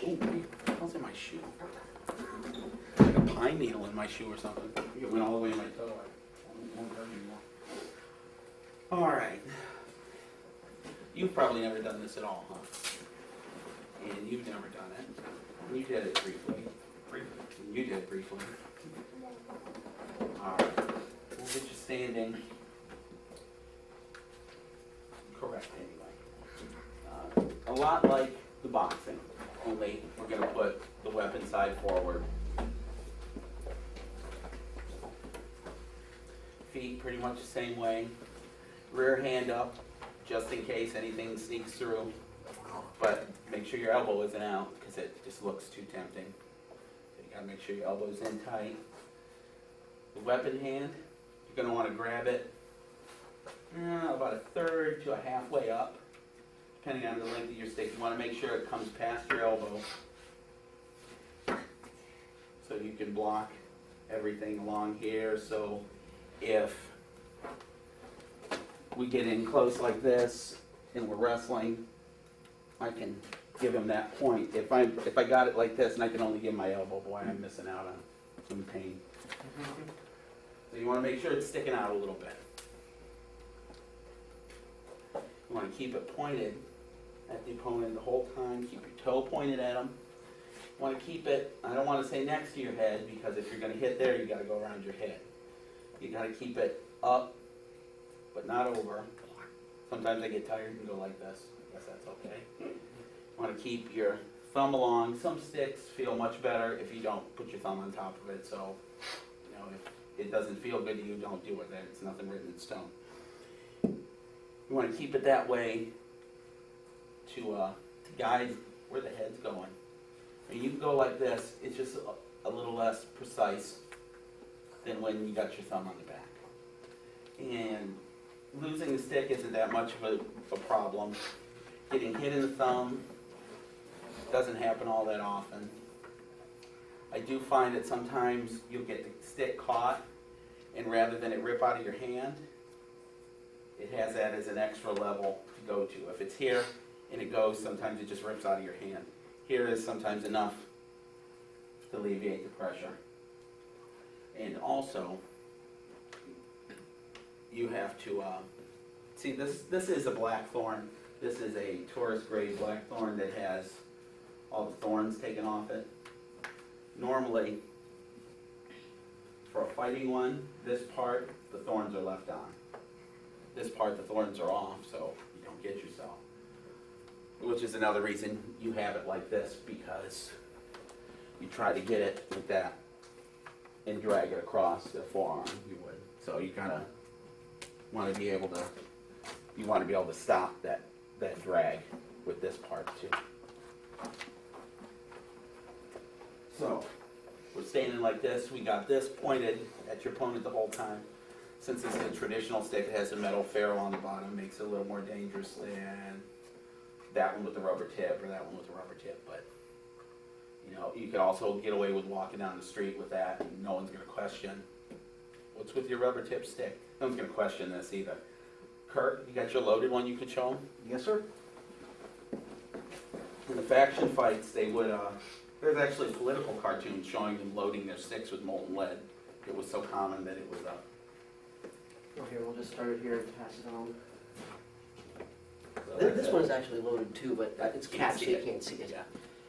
Oh, what else in my shoe? Like a pine needle in my shoe or something. It went all the way in my toe. I won't hurt anymore. All right. You've probably never done this at all, huh? And you've never done it. You did it briefly. You did it briefly. All right. We'll get you standing. Correct, anyway. A lot like the boxing, only we're going to put the weapon side forward. Feet pretty much the same way. Rear hand up, just in case anything sneaks through. But make sure your elbow isn't out, because it just looks too tempting. So you got to make sure your elbow's in tight. The weapon hand, you're going to want to grab it about a third to a halfway up, depending on the length of your stick. You want to make sure it comes past your elbow, so you can block everything along here. So if we get in close like this and we're wrestling, I can give him that point. If I got it like this and I can only give my elbow, boy, I'm missing out on some pain. So you want to make sure it's sticking out a little bit. You want to keep it pointed at the opponent the whole time. Keep your toe pointed at him. You want to keep it, I don't want to say next to your head, because if you're going to hit there, you got to go around your head. You got to keep it up, but not over. Sometimes I get tired and go like this. I guess that's okay. You want to keep your thumb along. Some sticks feel much better if you don't put your thumb on top of it. So, you know, if it doesn't feel good to you, don't do it. It's nothing written in stone. You want to keep it that way to guide where the head's going. And you can go like this. It's just a little less precise than when you got your thumb on the back. And losing the stick isn't that much of a problem. Getting hit in the thumb doesn't happen all that often. I do find that sometimes you'll get the stick caught, and rather than it rip out of your hand, it has that as an extra level to go to. If it's here and it goes, sometimes it just rips out of your hand. Here is sometimes enough to alleviate the pressure. And also, you have to, see this is a blackthorn. This is a tourist grade blackthorn that has all the thorns taken off it. Normally, for a fighting one, this part, the thorns are left on. This part, the thorns are off, so you don't get yourself. Which is another reason you have it like this, because you try to get it like that and drag it across the forearm, you would. So you kind of want to be able to stop that drag with this part too. So we're standing like this. We got this pointed at your opponent the whole time. Since this is a traditional stick, it has a metal ferrule on the bottom, makes it a little more dangerous than that one with the rubber tip or that one with the rubber tip. But you know, you could also get away with walking down the street with that, and no one's going to question what's with your rubber tip stick. No one's going to question this either. Kurt, you got your loaded one you could show them? Yes, sir. In the faction fights, they would, there's actually political cartoons showing them loading their sticks with molten lead. It was so common that it was Oh, here, we'll just start it here and pass it on. so This one's actually loaded too, but it's capped so you can't see it. Yeah,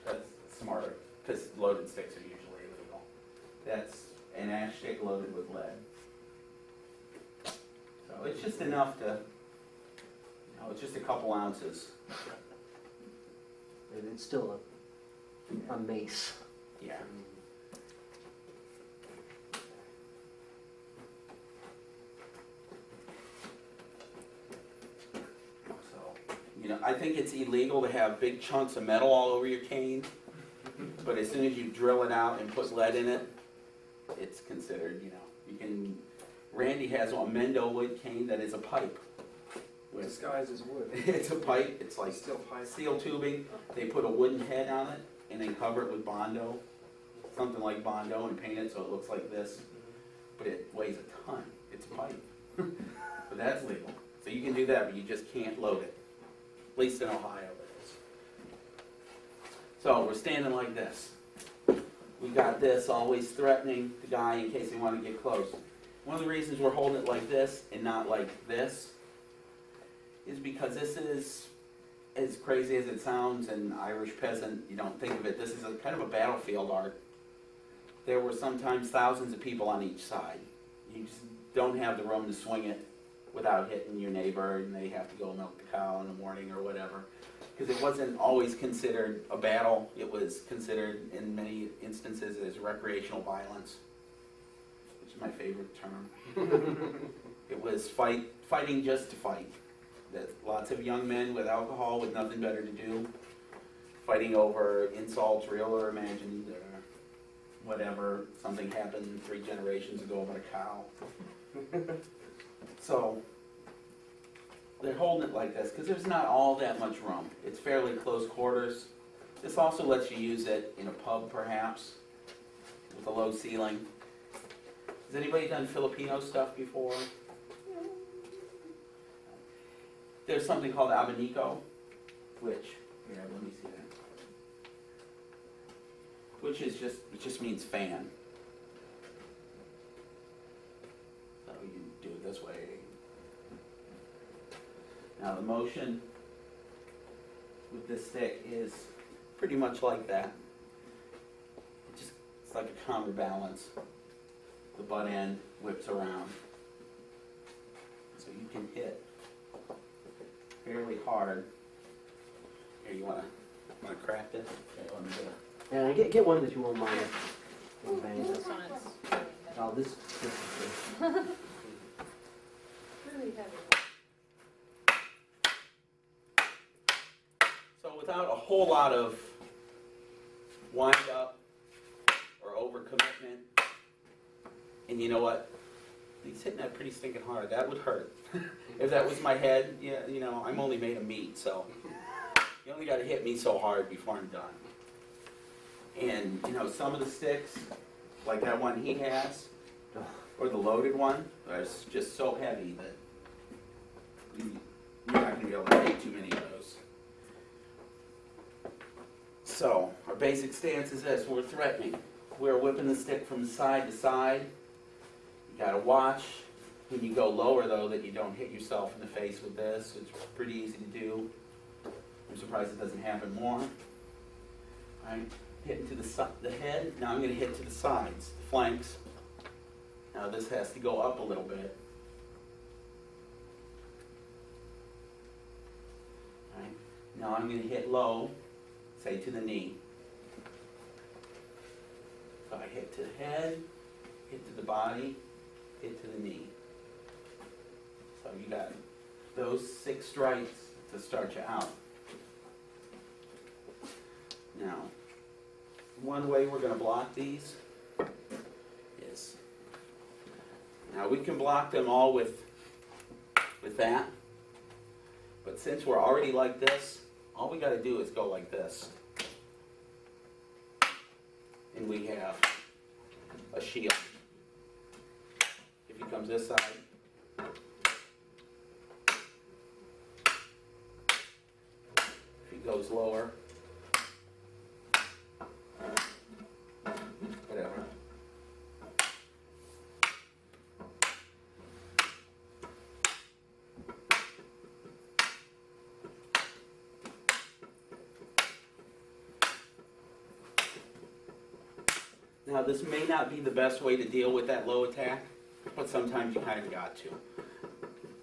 that's smarter, because loaded sticks are usually illegal. That's an ash stick loaded with lead. So it's just enough to, you know, it's just a couple ounces. And it's still a mace. Yeah. So, you know, I think it's illegal to have big chunks of metal all over your cane, but as soon as you drill it out and put lead in it, it's considered, you know, you can, Randy has a Mendo wood cane that is a pipe. Disguised as wood. It's a pipe, it's like Steel pipe. steel tubing. They put a wooden head on it and then cover it with Bondo, something like Bondo, and paint it so it looks like this. But it weighs a ton. It's a pipe. But that's legal. So you can do that, but you just can't load it. At least in Ohio it is. So we're standing like this. We got this always threatening the guy in case they want to get close. One of the reasons we're holding it like this and not like this is because this is, as crazy as it sounds, an Irish peasant, you don't think of it, this is a kind of a battlefield art. There were sometimes thousands of people on each side. You just don't have the room to swing it without hitting your neighbor, and they have to go milk the cow in the morning or whatever. Because it wasn't always considered a battle, it was considered in many instances as recreational violence, which is my favorite term. It was fighting just to fight. That lots of young men with alcohol with nothing better to do, fighting over insults, real or imagined, or whatever. Something happened 3 generations ago about a cow. So they're holding it like this because there's not all that much room. It's fairly close quarters. This also lets you use it in a pub, perhaps, with a low ceiling. Has anybody done Filipino stuff before? There's something called abanico, which, here, let me see that. Which is it just means fan. So you do it this way. Now the motion with this stick is pretty much like that. It's like a counterbalance. The butt end whips around. So you can hit fairly hard. Here, you wanna crack this? Okay, let me do it. Yeah, get one that you won't mind. Bang. This one is really heavy. Oh, this is good. Really heavy. So without a whole lot of wind up or overcommitment, and you know what? He's hitting that pretty stinking hard. That would hurt. If that was my head, yeah, you know, I'm only made of meat, so you only got to hit me so hard before I'm done. And you know, some of the sticks, like that one he has, or the loaded one, are just so heavy that you're not going to be able to take too many of those. So our basic stance is this: we're threatening. We're whipping the stick from side to side. You got to watch when you go lower, though, that you don't hit yourself in the face with this. It's pretty easy to do. I'm surprised it doesn't happen more. I'm hitting to the head. Now I'm going to hit to the sides, the flanks. Now this has to go up a little bit. All right. Now I'm going to hit low, say to the knee. So I hit to the head, hit to the body, hit to the knee. So you got those 6 strikes to start you out. Now, one way we're going to block these is, now we can block them all with that, but since we're already like this, all we got to do is go like this. And we have a shield. If he comes this side, if he goes lower, whatever. Now this may not be the best way to deal with that low attack, but sometimes you kind of got to.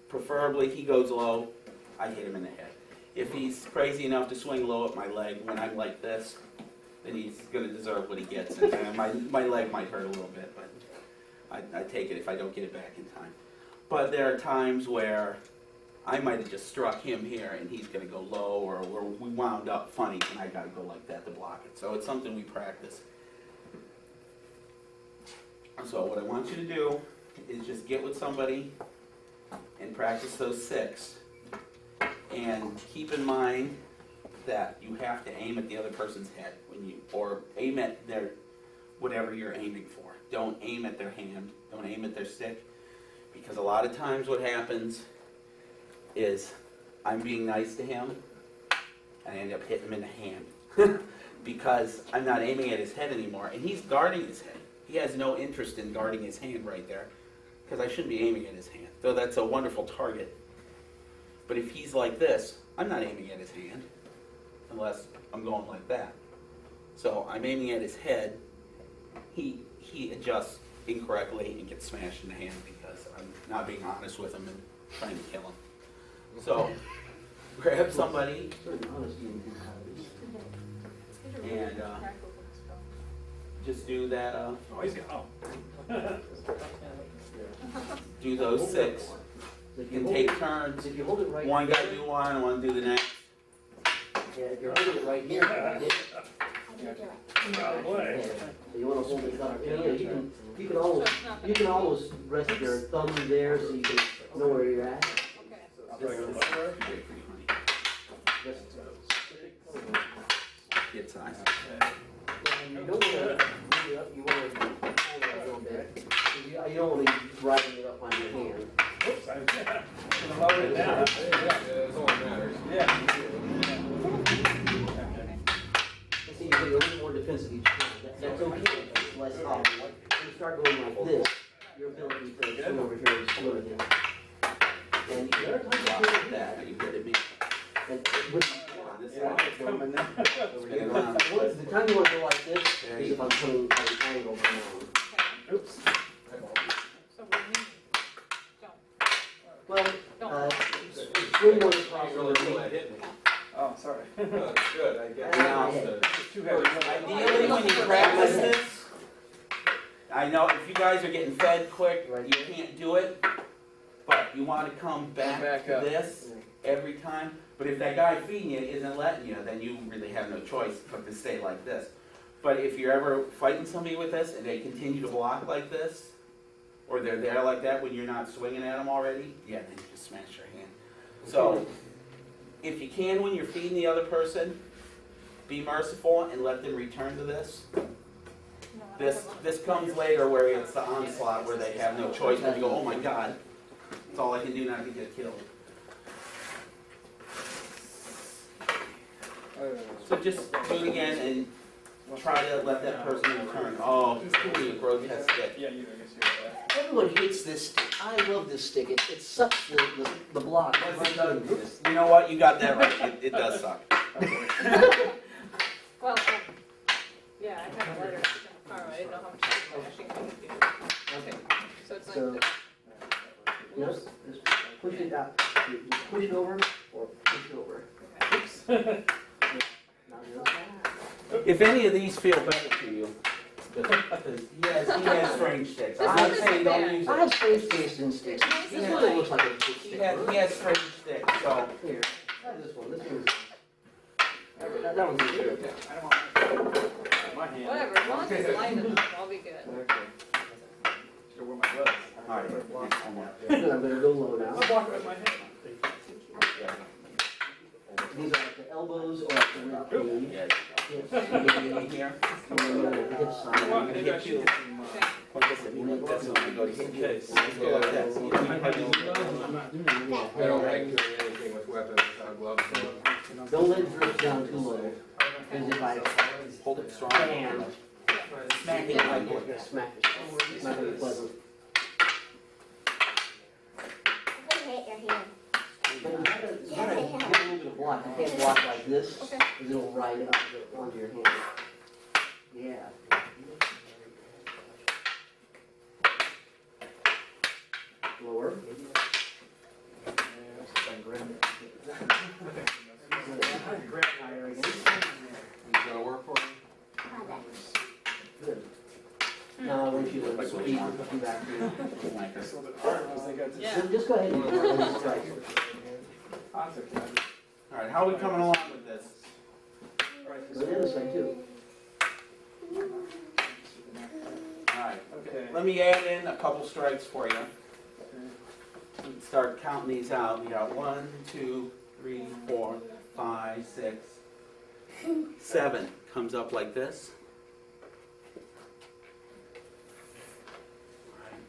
Preferably, if he goes low, I hit him in the head. If he's crazy enough to swing low at my leg when I'm like this, then he's going to deserve what he gets. And my leg might hurt a little bit, but I take it if I don't get it back in time. But there are times where I might have just struck him here and he's going to go low, or we wound up funny and I got to go like that to block it. So it's something we practice. So what I want you to do is just get with somebody and practice those 6. And keep in mind that you have to aim at the other person's head or aim at their whatever you're aiming for. Don't aim at their hand. Don't aim at their stick. Because a lot of times what happens is I'm being nice to him and I end up hitting him in the hand. because I'm not aiming at his head anymore, and he's guarding his head. He has no interest in guarding his hand right there, because I shouldn't be aiming at his hand, though that's a wonderful target. But if he's like this, I'm not aiming at his hand, unless I'm going like that. So I'm aiming at his head. He adjusts incorrectly and gets smashed in the hand because I'm not being honest with him and trying to kill him. So grab somebody and just do that. Oh, he's got, Do those 6. So if You you can hold take it, turns. if you hold it right One guy here, do one, one do the next. yeah, if you're holding it right here, like this, oh, boy. so you want to hold it up, you can almost rest your thumb there so you can know where you're at. Just, Get size. you don't want to move it up, you want to hold it a little bit. You don't want to be riding it up on your hand. Oops, I'm gonna lower it down. That's all that matters. Yeah. So you get a little more defensive each time. That's okay, it's less obvious. When you start going like this, your ability to swing over here is slow again. And the other time you do that, You good at me. and with This Yeah, one. it's coming now. Spin it around. the time you want to go like this is if I'm coming at an angle down. Oops. So we need, Well, don't. swing one across I the really feel knee. that hit me. Oh, sorry. No, it's good, I get Now, it. It's too heavy. Ideally, when you practice this, I know if you guys are getting fed quick, Right. you can't do it, but you want to come back Back to up. this every time. But if that guy feeding you isn't letting you, then you really have no choice but to stay like this. But if you're ever fighting somebody with this and they continue to block like this, or they're there like that when you're not swinging at them already, yeah, then you just smash your hand. So, if you can, when you're feeding the other person, be merciful and let them return to this. This comes later where it's the onslaught where they have no choice but to go, oh my God, that's all I can do not to get killed. So just do it again and try to let that person return. Oh, he's giving you a grotesque stick. Yeah, you, I guess you're right. Everyone hates this stick. I love this stick. It sucks the block. You know what? You got that right. It does suck. Well, yeah, I had a letter from Carl, I didn't know how much smashing we could do. Okay, so it's So- like, Just push it out. You push it over or push it over. Oops. Now you're okay. If any of these feel better to you, because he has strange sticks. I'm not saying don't use I it. have space taste in sticks. This one looks like a good He stick. has strange sticks, so. Here, try this one. This one's. That one's good. Okay, I don't want my hand. whatever, as long as it's light enough, I'll be good. Okay. Should wear my gloves. All right, next one. Then I'm gonna go low now. I'll block it with my hand. These are at the elbows or at the rib cage. Yeah. Hips, In here. and then the hip Come side. on, maybe I should. Okay, Put this in like this, and I go to hit you. Let's go like this. You don't have to use it. I don't like doing anything with weapons without gloves on. Don't let it drip down too low. Because if I Hold it strong. hand, Smack it like yeah, this. smack it. It's not gonna be pleasant. I hate your hand. But you gotta get a little bit of block. You can't block like this, okay. because it'll ride up onto your hand. Yeah. Lower. Higher again. It's gonna work for me? Good. Now I want you to speed come back to you. Like this. So the arms, they got to. Yeah. So just go ahead and let it strike. That's okay. All right, how are we coming along with this? Go to the other side too. All right, Okay. let me add in a couple strikes for you. Start counting these out. We got 1, 2, 3, 4, 5, 6, 7. Comes up like this. All right.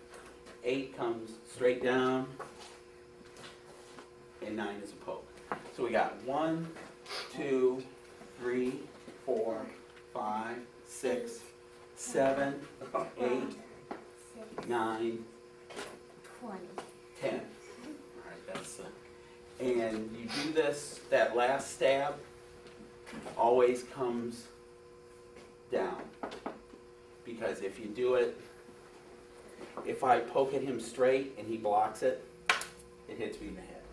8 comes straight down, and 9 is a poke. So we got 1, 2, 3, 4, 5, 6, 7, 8, 9, 20. 10. Alright, that's and you do this, that last stab always comes down. Because if you do it, if I poke at him straight and he blocks it, it hits me in the head.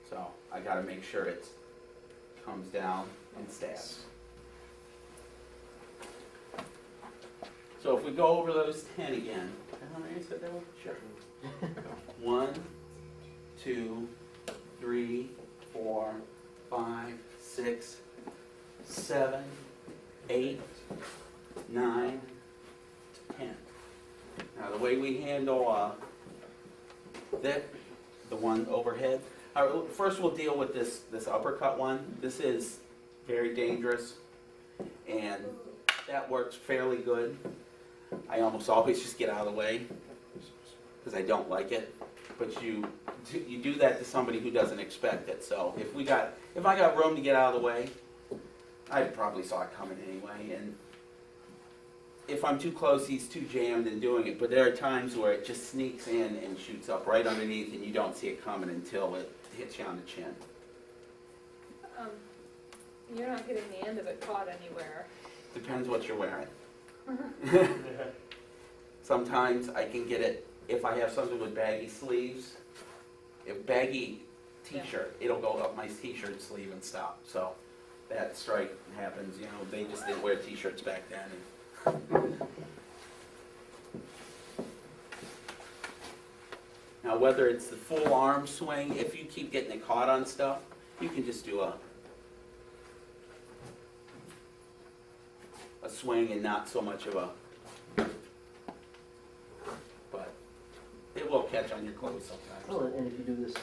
So I gotta make sure it comes down and stabs. So if we go over those 10 again, how many you said there were? Sure. 1, 2, 3, 4, 5, 6, 7, 8, 9, 10. Now the way we handle that, the one overhead. First we'll deal with this uppercut one. This is very dangerous, and that works fairly good. I almost always just get out of the way because I don't like it. But you do that to somebody who doesn't expect it. So if I got room to get out of the way, I probably saw it coming anyway. And if I'm too close, he's too jammed in doing it. But there are times where it just sneaks in and shoots up right underneath, and you don't see it coming until it hits you on the chin. You're not getting the end of it caught anywhere. Depends what you're wearing. Sometimes I can get it if I have something with baggy sleeves. If baggy t-shirt, it'll go up my t-shirt sleeve and stop. So that strike happens. You know, they just didn't wear t-shirts back then. Now, whether it's the full arm swing, if you keep getting it caught on stuff, you can just do a swing and not so much of a, but it will catch on your clothes sometimes. Oh, and if you do this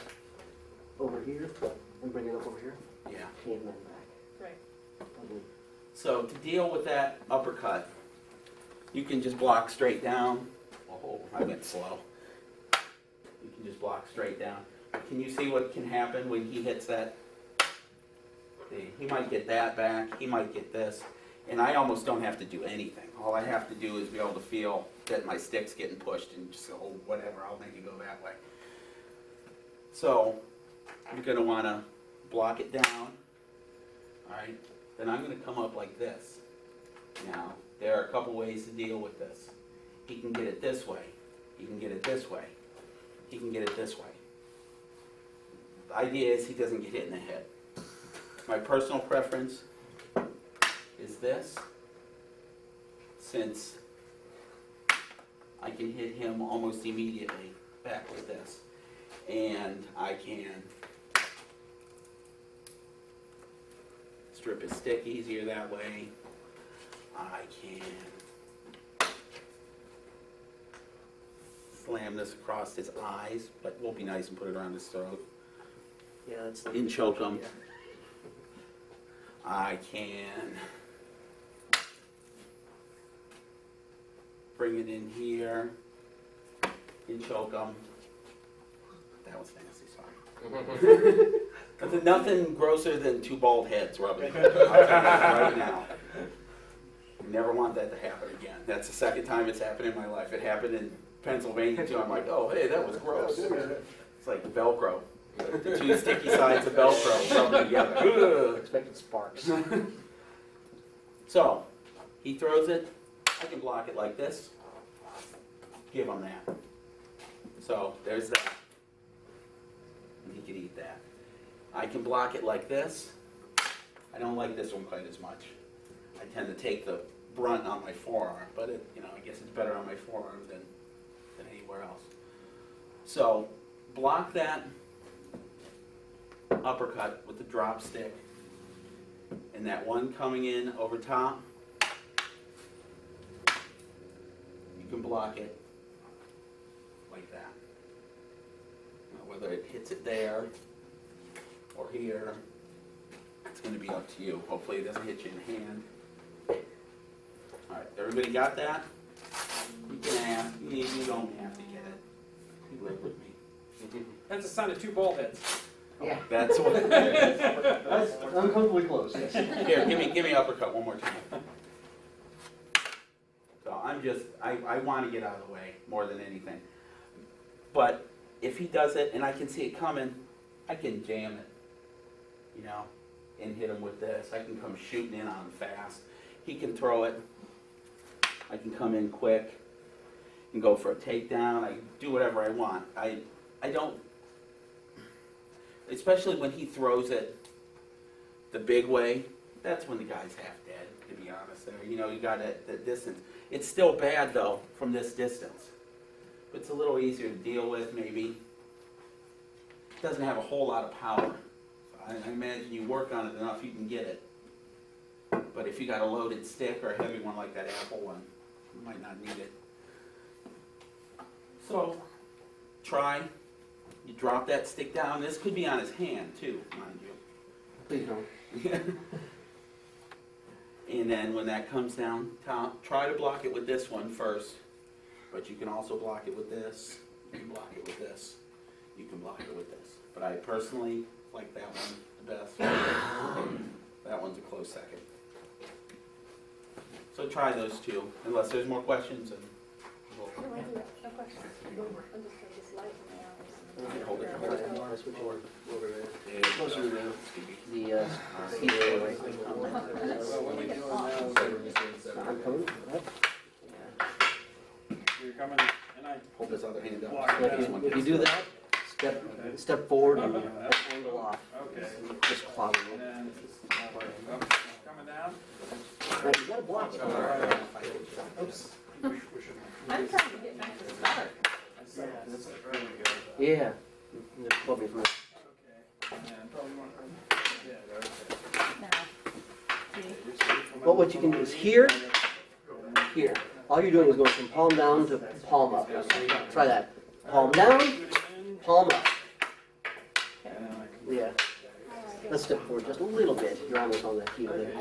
over here, and bring it up over here, Yeah. caveman back. Right. Ugly. So to deal with that uppercut, you can just block straight down. Oh, I went slow. You can just block straight down. Can you see what can happen when he hits that? See, he might get that back, he might get this, and I almost don't have to do anything. All I have to do is be able to feel that my stick's getting pushed and just go, oh, whatever, I'll make it go that way. So you're going to want to block it down. All right, then I'm going to come up like this. Now, there are a couple ways to deal with this. He can get it this way. He can get it this way. He can get it this way. The idea is he doesn't get hit in the head. My personal preference is this, since I can hit him almost immediately back with this. And I can strip his stick easier that way. I can slam this across his eyes, but it won't be nice and put it around his throat. Yeah, that's And choke him. I can bring it in here and choke him. That was nasty, sorry. But nothing grosser than two bald heads rubbing together. I'll tell you that right now. I never want that to happen again. That's the second time it's happened in my life. It happened in Pennsylvania too. I'm like, oh, hey, that was gross. It's like Velcro. The two sticky sides of Velcro rubbing together. Expected sparks. So, he throws it. I can block it like this. Give him that. So, there's that. And he can eat that. I can block it like this. I don't like this one quite as much. I tend to take the brunt on my forearm, but it, I guess it's better on my forearm than anywhere else. So, block that uppercut with the drop stick, and that one coming in over top, you can block it like that. Now, whether it hits it there or here, it's going to be up to you. Hopefully it doesn't hit you in the hand. Alright, everybody got that? You can ask. You don't have to get it. You live with me. That's the sound of two ball heads. Yeah. That's what. That's uncomfortably close, yes. Here, give me uppercut one more time. So I want to get out of the way more than anything. But if he does it and I can see it coming, I can jam it, you know, and hit him with this. I can come shooting in on him fast. He can throw it. I can come in quick and go for a takedown. I can do whatever I want. I don't, especially when he throws it the big way, that's when the guy's half dead, to be honest there. You know, you got that distance. It's still bad though from this distance. It's a little easier to deal with maybe. It doesn't have a whole lot of power. So I imagine you work on it enough, you can get it. But if you got a loaded stick or a heavy one like that apple one, you might not need it. So, try. You drop that stick down. This could be on his hand too, mind you. Please don't. And then when that comes down, try to block it with this one first. But you can also block it with this. You can block it with this. You can block it with this. But I personally like that one the best. That one's a close second. So try those two, unless there's more questions. And we'll No question. I'll just put this light in my eyes. hold it. I'll switch over closer to the speedway, right? So what we doing now? I'm coming, right? You're coming, and I. Hold this other hand Block up. it. If you do that, step forward and angle off. Okay. Just clogging And it. then, coming down. Right, you gotta block it. Oops. I'm trying to get back to start. Yeah. Just club me from it. Okay. And probably want, Now, see, Well, what you can do is here, here. All you're doing is going from palm down to palm up. Try that. Palm down, palm up. Yeah. Let's step forward just a little bit. You're almost on that heel there.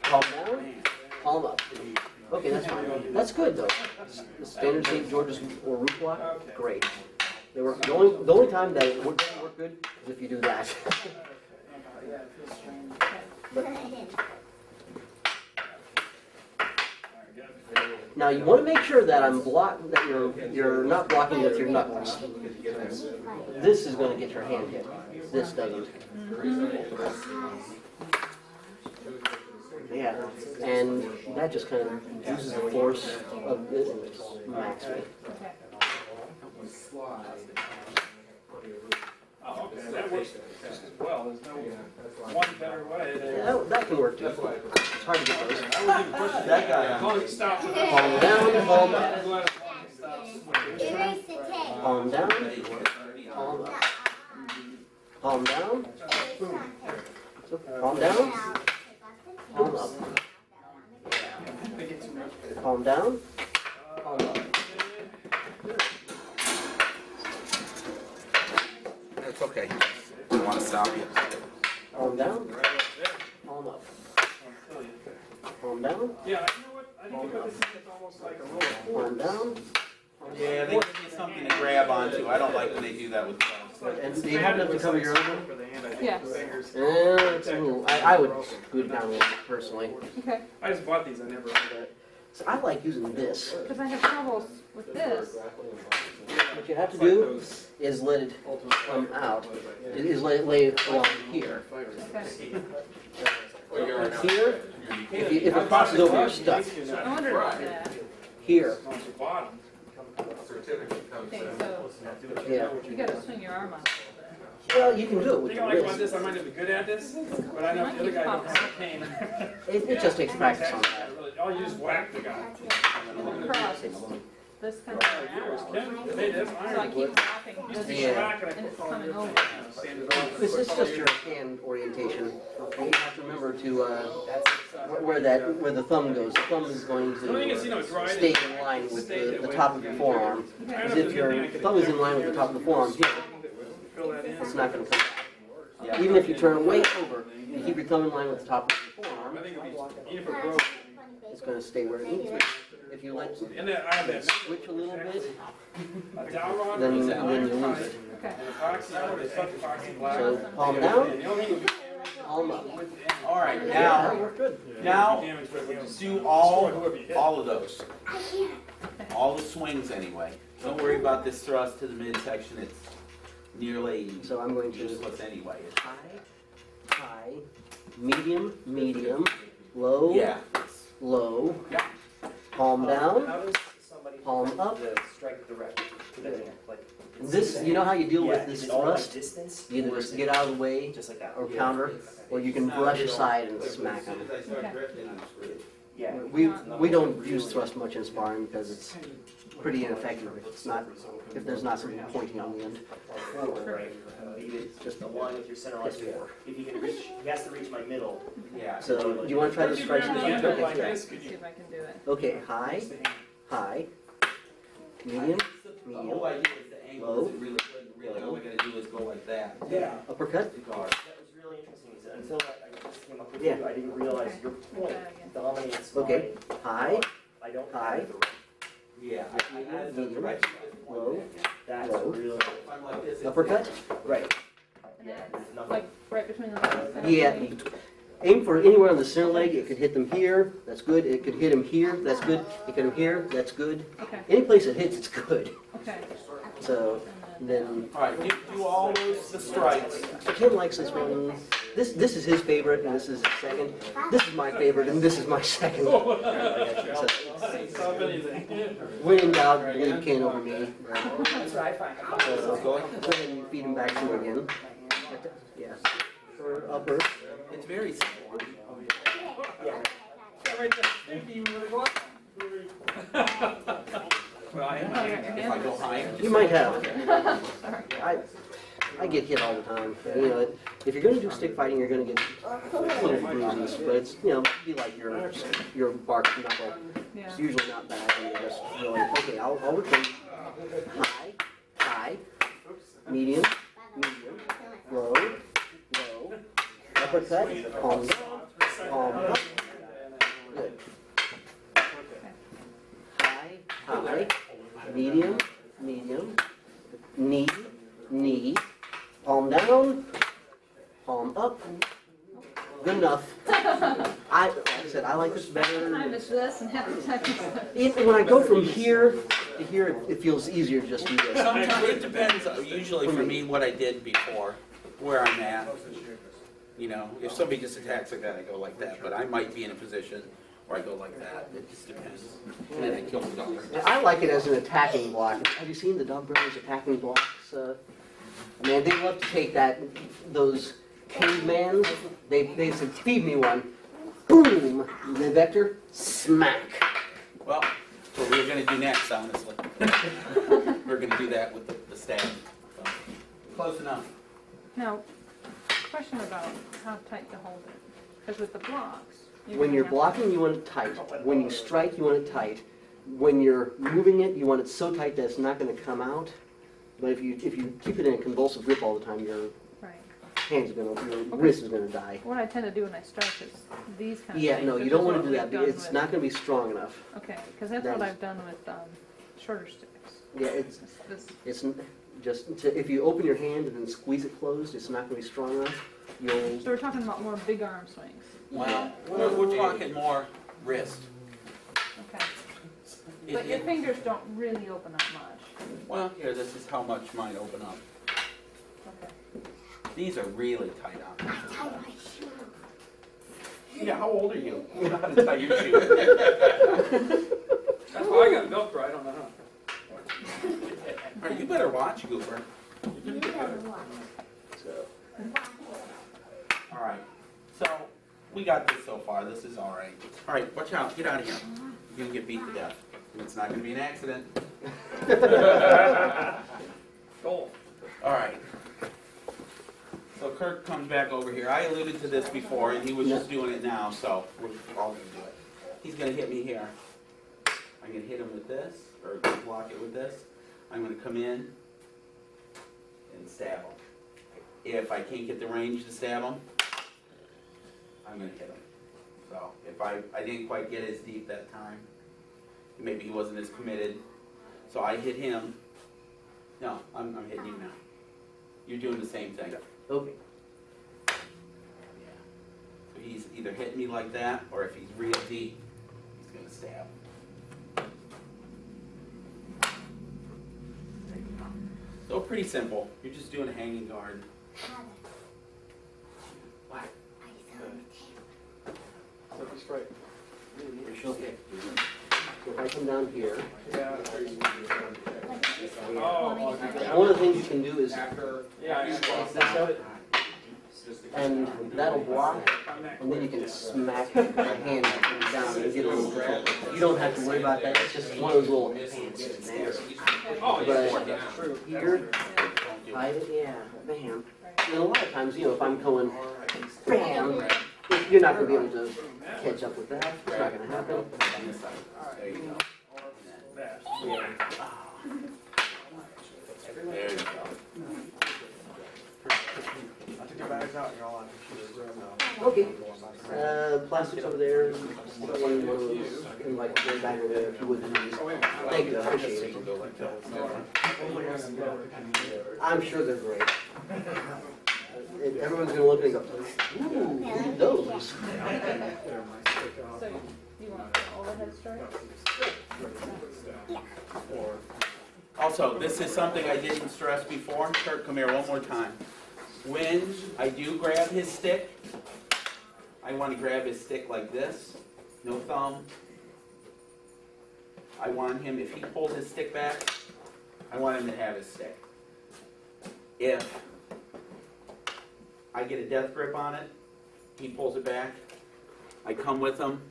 Palm down, palm up. Okay, that's fine. That's good though. The standard St. George's or root block, great. They work. The only time that it doesn't work good is if you do that. yeah, it feels strange. But Alright, good. now you want to make sure that you're not blocking with your knuckles. This is going to get your hand hit. This doesn't. Yeah, and that just kind of uses the force of this and just smacks me. okay. Oh, okay, that works just as well. There's no one better way to. That can work too. It's hard to get those. I wouldn't even push it. That guy, As long as it stops. Palm down, palm up. As long as it stops. Erase the tape. Palm down, palm up. Palm down, so palm down, palm up. Palm down, palm up. it's okay. I don't want to stop you. Palm down, palm up. Palm down, Yeah, you know what? I think about this thing, it's almost like a roll. palm down. Yeah, they give you something to grab onto. I don't like when they do that with gloves. And do you have enough to cover your elbow? Yes. It's a little, I would scoot it down a little bit personally. Okay, I just bought these, I never. So I like using this. because I have troubles with this. What you have to do is let it come out, is let it lay along here. Okay. Here, if it crosses over, you're stuck. I wondered about that. Here, Bottom. Okay, so yeah. you gotta swing your arm out. Well, you can do it The with thing your I like about wrist. this, I might not be good at this, but I know if the other guy don't have a cane. It just takes practice on that. I'll just whack the guy. Cross, this kind of Yours, around. Ken, they did, So I iron. keep dropping Used to this, be Yeah. slack and I and it's put coming over. sanded off. It's just your hand orientation. And you have to remember to, where the thumb goes. The thumb is going The only thing is, you know, to dry. stay in line with the top of your forearm. Because if your thumb is in line with the top of the forearm here, Fill that in. it's not going to come back. Even if you turn way over, you keep your thumb in line with the top of your forearm, I think it'd be, even if it broke. it's going to stay where it needs to be. If you let And then I have that switch a little bit, a dowel rod. then you lose it. Okay. And epoxy, they stuck epoxy black. So palm down, And the only thing that would be palm up. All right, Yeah, now, we're good. now, damaged by the do all of those. All the swings anyway. Don't worry about this thrust to the midsection, it's nearly So I'm going to useless anyway. It's- high, high, medium, medium, low, Yeah. low, Yeah. palm down. How does somebody Palm prevent up. the strike direct to the hand? Like, This, you know how you deal with yeah, this is it all like thrust? distance? You either or is just it get out of the way just like that? or Yeah. counter, or you can brush aside and smack As them. soon as I start drifting, I'm screwed. Yeah. We don't use thrust much in sparring because it's pretty ineffective if it's not, if there's not some pointing on the end. Forward, right? It's just the one with your center line. Yes, we are. If you can reach, he has to reach my middle. Yeah. So, do you want to try to strike some Yeah, okay, like yeah. this, could See you? if I can do it. Okay, high, high, medium, The whole idea is the angle Low. isn't really good, really, all I gotta do is go like that. Yeah. uppercut. To guard. That was really interesting. Is that until I just came up with Yeah. you, I didn't realize your point Try again. dominates Okay, my. high, I don't high. have the right. Yeah. I had the Medium. direction at this point. Low. That's Low. really If I'm like this, it's- uppercut. right. And Yeah, that's nothing. like right between the legs. and Yeah, everything. aim for anywhere on the center leg. It could hit them here, that's good. It could hit him here, that's good. It could hit him here, that's good. Okay, Any place it hits, it's good. okay. So, And then, then, All right, do all those, the strikes. so Tim likes this one. This is his favorite, and this is his second. This is my favorite, and this is my second. So, Stop anything. when in doubt, leave Ken over me. That's what I find. So, go ahead and feed him back to him again. Yeah. For upper. It's very simple. Yeah. Well, I oh, you're If I go higher. You might have. Sorry. I get hit all the time. You know, if you're going to do stick fighting, you're going to get little bruises, but it's, you know, be like your bark knuckle. Yeah. It's usually not bad. And you just really, okay, I'll return. High, high, medium, medium, low, low, uppercut, palm down, palm up. Good. High, high, medium, medium, knee, knee, palm down, palm up. Good enough. Like I said, I like this Time better. is this and half the time is this. Even when I go from here to here, it feels easier to just do this. Sometimes it depends, usually for me, what I did before, where I'm at. You know, if somebody just attacks like that, I go like that, but I might be in a position where I go like that, it just depends. And then I kill the dog. I like it as an attacking block. Have you seen the Dog Brothers attacking blocks? Man, they love to take those cavemans. They said, feed me one. Boom! The vector, smack. Well, that's what we're gonna do next, honestly. We're gonna do that with the staff. So, close enough. Now, question about how tight to hold it. Because with the blocks. When you're blocking, you want it tight. When you strike, you want it tight. When you're moving it, you want it so tight that it's not going to come out. But if you keep it in a convulsive grip all the time, your Right. hands are going to, your wrist is going to die. What I tend to do when I strike is these kind of Yeah, things. no, which you don't is want what to do that we've because done it's with- not going to be strong enough. Okay, because that's That what is- I've done with shorter sticks. Yeah, it's This, if you open your hand and then squeeze it closed, it's not going to be strong enough. You'll so we're talking about more big arm swings. Well, we're talking more wrist. Okay. But your fingers don't really open up much. Well, here, this is how much mine open up. Okay. These are really tight on. Tie my shoe. Yeah, how old are you? You know how to tie your shoe. That's why I got Velcro, I don't know how. All right, you better watch, Goober. You better watch. All right, so we got this so far. This is all right. All right, watch out. Get out of here. You're gonna get beat to death. And it's not gonna be an accident. Goal. All right. So Kirk comes back over here. I alluded to this before, and he was just doing it now, so we're all gonna do it. He's gonna hit me here. I'm gonna hit him with this, or block it with this. I'm gonna come in and stab him. If I can't get the range to stab him, I'm gonna hit him. So if I didn't quite get as deep that time, maybe he wasn't as committed. So I hit him. No, I'm hitting you now. you're doing the same thing. Okay. So he's either hitting me like that, or if he's real deep, he's gonna stab. There you go. So pretty simple. You're just doing a hanging guard. What? So he's right. Okay. So if I come down here, Yeah. one of the things you can do is After. Yeah, this up, and that'll block, I'm not- and then you can smack your hand down and get a little control. You don't have to worry about that, it's just one of those little enhancements there. Oh, But yeah, true. here, Don't do hide it. it, yeah, bam. And a lot of times, if I'm going bam, you're not gonna be able to catch up with that, it's not gonna happen. On this side. There you go. That. There you go. I took your bags out, you're all on computers now. Okay, plastics over there, stick one of those, in like a bag over there, if you wouldn't use. Thank you, I appreciate it. I'm sure they're great. And everyone's gonna look and go, ooh, look at those. So you want all the head start? Also, this is something I didn't stress before. Kurt, come here one more time. When I do grab his stick, I want to grab his stick like this, no thumb. I want him, if he pulls his stick back, I want him to have his stick. If I get a death grip on it, he pulls it back, I come with him.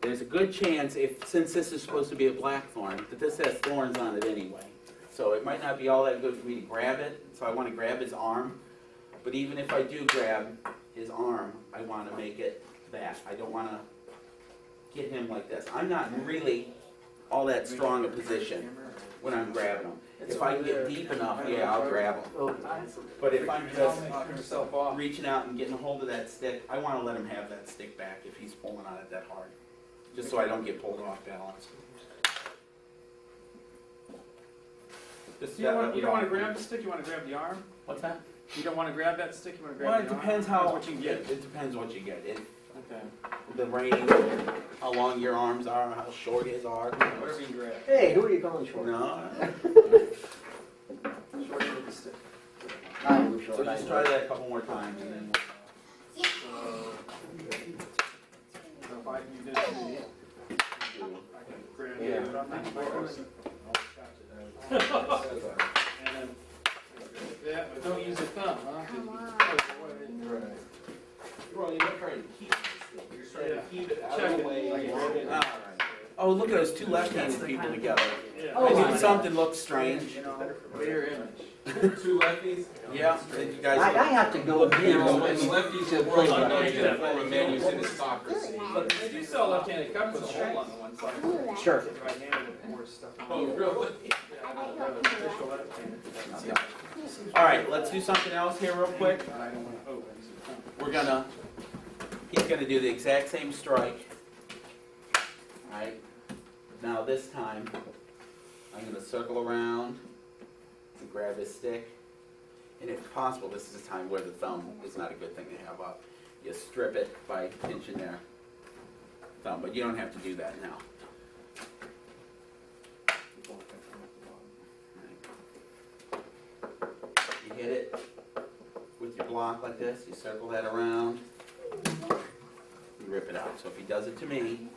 There's a good chance, since this is supposed to be a blackthorn, that this has thorns on it anyway. So it might not be all that good for me to grab it, so I want to grab his arm. But even if I do grab his arm, I want to make it that. I don't want to get him like this. I'm not really all that strong a position when I'm grabbing him. If I can get deep enough, yeah, I'll grab him. Okay. But if I'm just Knock yourself off. reaching out and getting a hold of that stick, I want to let him have that stick back if he's pulling on it that hard. Just so I don't get pulled off balance. Just You don't want to grab the stick, you want to grab the arm? What's that? You don't want to grab that stick, you want to grab Well, the it arm? depends how, What you can get. it depends what you get. Okay. The range, how long your arms are, how short his are. Whatever you can grab. Hey, who are you calling short? No. Short end of the stick. I'm So short. just try that a couple more times and then. So if I can do this, I can grab Yeah. it on that. And then, yeah, but don't use your thumb, huh? Come on. Well, you're not trying to keep it. You're trying to keep it out Check of the it. way. Like it. All right. Oh, look at those two left-handed people together. Yeah. Oh, I my knew something looked strange. You know, clear image. Two lefties? Yeah, did you guys? I have to go And here. lefties will work on that form of man, you said it's soccer. But they do sell left-handed cup with a hole on the one side. Sure. Right-handed with more stuff on Oh, it. really? Yeah, the official left-handed. All right, let's do something else here real quick. I don't want to, use the thumb. We're gonna, he's gonna do the exact same strike. All right, now this time, I'm gonna circle around and grab his stick. And if possible, this is a time where the thumb is not a good thing to have up. You strip it by pinching their thumb, but you don't have to do that now. You hit it with your block like this, you circle that around, you rip it out. So if he does it to me,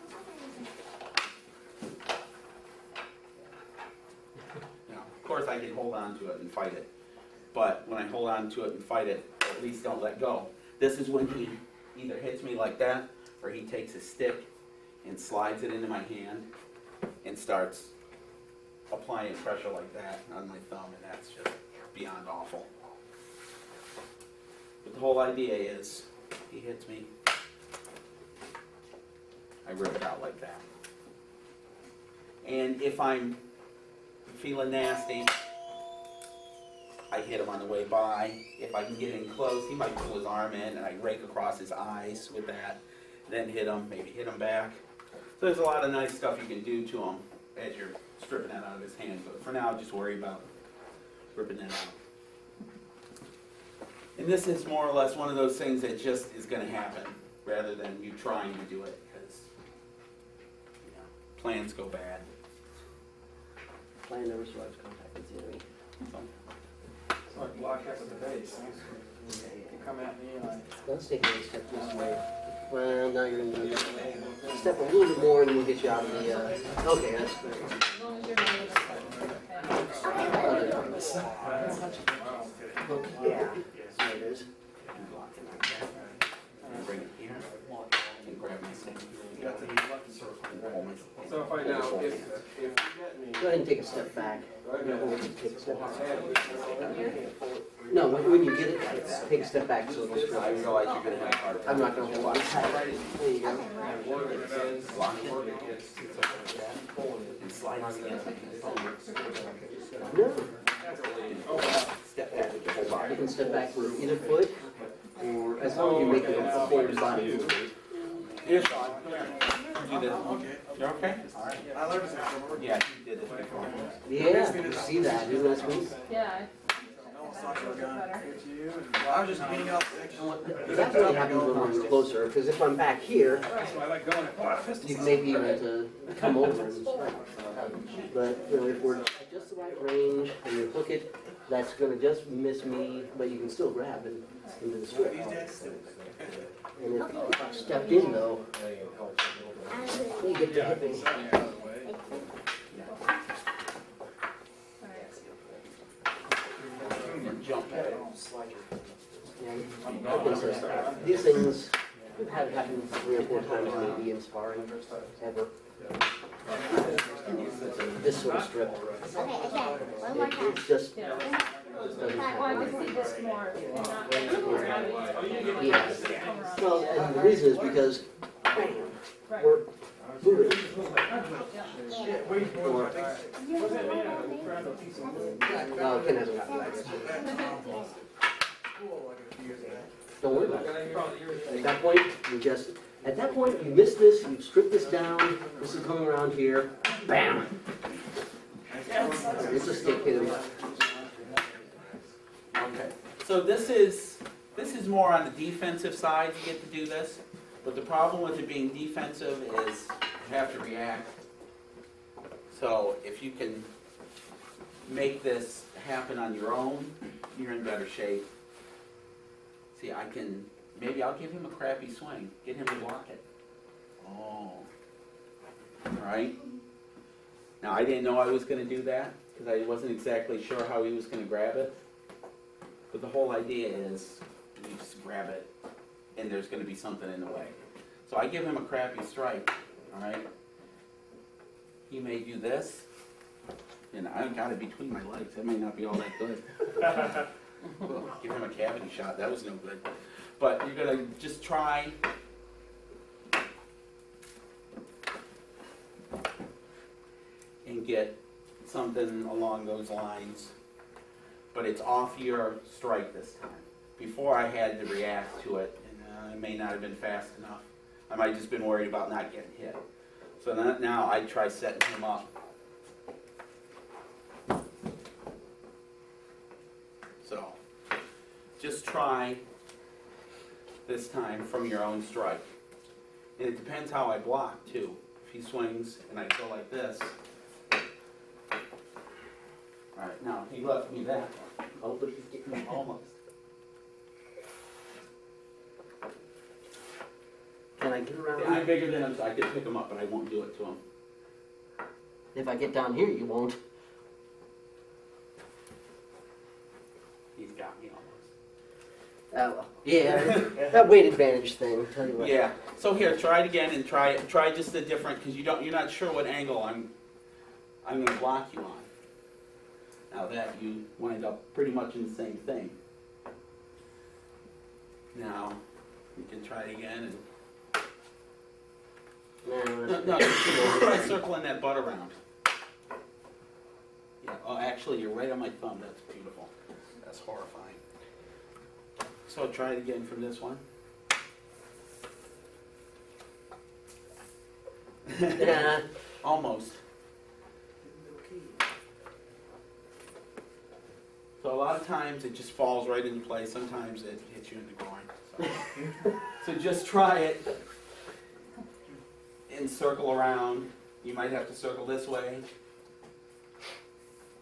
now, of course I can hold on to it and fight it, but when I hold on to it and fight it, at least don't let go. This is when he either hits me like that, or he takes his stick and slides it into my hand and starts applying pressure like that on my thumb, and that's just beyond awful. But the whole idea is, he hits me, I rip it out like that. And if I'm feeling nasty, I hit him on the way by. If I can get in close, he might pull his arm in, and I rake across his eyes with that, then hit him, maybe hit him back. So there's a lot of nice stuff you can do to him as you're stripping that out of his hand. But for now, just worry about ripping that out. And this is more or less one of those things that just is gonna happen, rather than you trying to do it, because, you know, plans go bad. Plan never survives contact with the enemy. So, It's like block up at the base. You come at me and Let's take a step this way. Well, now you're gonna do step a little bit more and we'll get you out of the, okay, that's good. As long as you're not in the Okay, yeah, so it is. and block it like that. And bring it here, and grab my stick. So if I now, if you get me. Go ahead and take a step back. Go ahead and Take a step back. take No, when you get it, take a step back so it'll I straight. realize you're gonna have a hard time. I'm not gonna hold on tight. There you go. work against, Block it. work against. And slide it against the phone. No, Step back with your whole you body. can step back with either foot, or as long as you make it a forward body movement. Here's Sean. Do this. You're okay? I learned this before. Yeah, you did this before. Yeah, you see that, isn't that sweet? Yeah. No, it's not your gun. Better. Get to you. Well, I was just getting out the That's what happens when we're closer, because if I'm back here, so I like going, oh, pistol. you may be able to come over and strike. But, you know, if we're at just the right range and you hook it, that's gonna just miss me, but you can still grab it into the strip. And if I stepped in though, you get to hit me. And jump at it. These things have had it happen 3 or 4 times maybe in sparring, ever. This sort of strip, Okay, again, one more time. it's just, Yeah. doesn't Well, I happen. can see this more, and not like Yeah. come around. Well, and the reason is because, bam, Right. we're moving. Well, Ken hasn't gotten back yet. Don't worry about it. At that point, you miss this, you strip this down, this is coming around here, bam! It's a stick hit him. Okay. So this is more on the defensive side, you get to do this. But the problem with it being defensive is you have to react. So if you can make this happen on your own, you're in better shape. See, maybe I'll give him a crappy swing, get him to block it. Oh. Alright. Now I didn't know I was gonna do that, because I wasn't exactly sure how he was gonna grab it. But the whole idea is, you just grab it, and there's gonna be something in the way. So I give him a crappy strike, alright? He may do this, and I've got it between my legs, that may not be all that good. Well, give him a cavity shot, that was no good. But you're gonna just try and get something along those lines, but it's off your strike this time. Before I had to react to it, and I may not have been fast enough. I might have just been worried about not getting hit. So now I try setting him up. So, just try this time from your own strike. And it depends how I block too. If he swings and I go like this. Alright, now he left me that one. Oh, but he's getting almost. Can I get around? Yeah, I'm bigger than him, so I could pick him up, but I won't do it to him. If I get down here, you won't. He's got me almost. Yeah, that weight advantage thing, tell you what. Yeah, so here, try it again and try just a different, because you're not sure what angle I'm gonna block you on. Now that you wind up pretty much in the same thing. Now, you can try it again and no, try circling that butt around. Yeah, oh, actually, you're right on my thumb. That's beautiful. That's horrifying. So try it again from this one. Yeah. Almost. So a lot of times it just falls right into place, sometimes it hits you in the groin. So just try it and circle around. You might have to circle this way.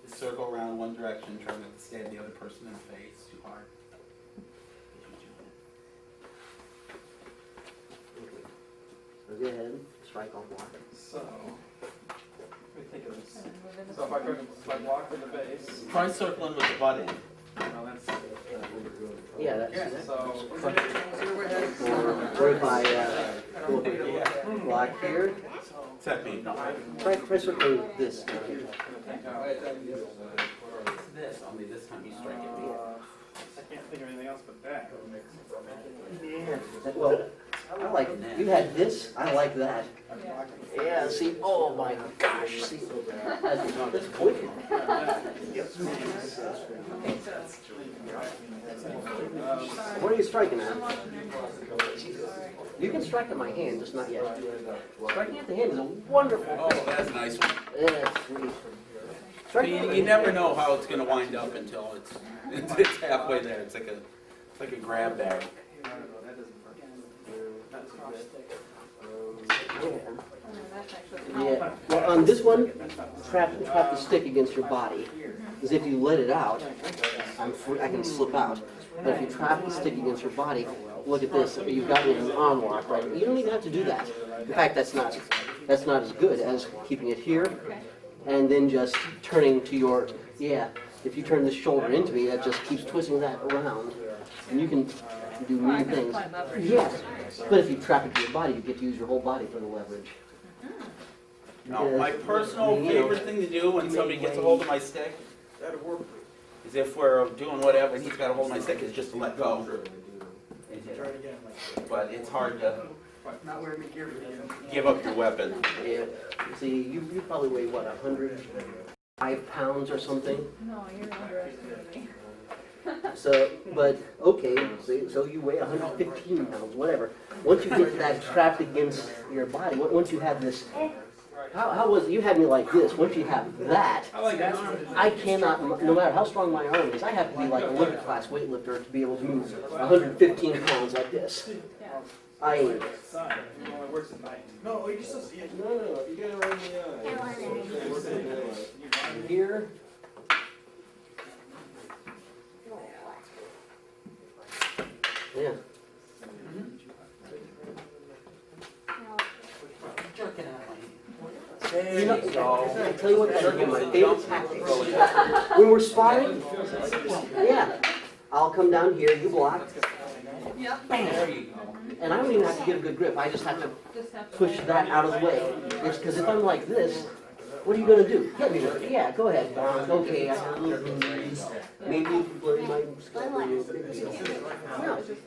Just circle around one direction, try not to stab the other person in the face too hard. So go ahead, strike off block. So, let me think of this. So if I block with the base, Try circling with the butt end. no, that's, Yeah, that's, so. or if I, go up block here, Except me. try circling this. It's this, only this time you strike it. I can't think of anything else but that. Well, I like, you had this, I like that. Yeah, see, oh my gosh, see, that's wicked. Where are you striking at? You can strike at my hand, just not yet. Striking at the hand is a wonderful Oh, thing. that's a nice one. Yeah, sweet. Striking at my You hand. never know how it's gonna wind up until it's halfway there. It's like a grab bag. Yeah, well, on this one, trap the stick against your body. Because if you let it out, I can slip out. But if you trap the stick against your body, look at this, you've got it in an arm lock, right? You don't even have to do that. In fact, that's not as good as keeping it here and then just turning to your, yeah, if you turn this shoulder into me, that just keeps twisting that around. And you can do mean things. Yes, but if you trap it to your body, you get to use your whole body for the leverage. Now, my personal favorite thing to do when somebody gets a hold of my stick is if we're doing whatever and he's got a hold of my stick is just to let go. And hit him. But it's hard to give up your weapon. Yeah, see, you probably weigh, what, 105 pounds or something? No, you're underestimating me. So, but, okay, so you weigh 115 pounds, whatever. Once you get that trapped against your body, once you have this, how was it? You had me like this. Once you have that, I cannot, no matter how strong my arm is, I have to be like a Olympic class weightlifter to be able to move 115 pounds like this. I ain't. It only works at night. No, you still see it. No, you get it right in the eye. Here. Yeah. Jerking out You know, I tell you what, that's one of my favorite tactics. When we're sparring, yeah, I'll come down here, you block, There you go. and I don't even have to get a good grip. I just have to push that out of the way. It's because if I'm like this, what are you gonna do? Hit me with it. Yeah, go ahead. Okay, I have a little bruise. Maybe you can blur my scalp. No, it just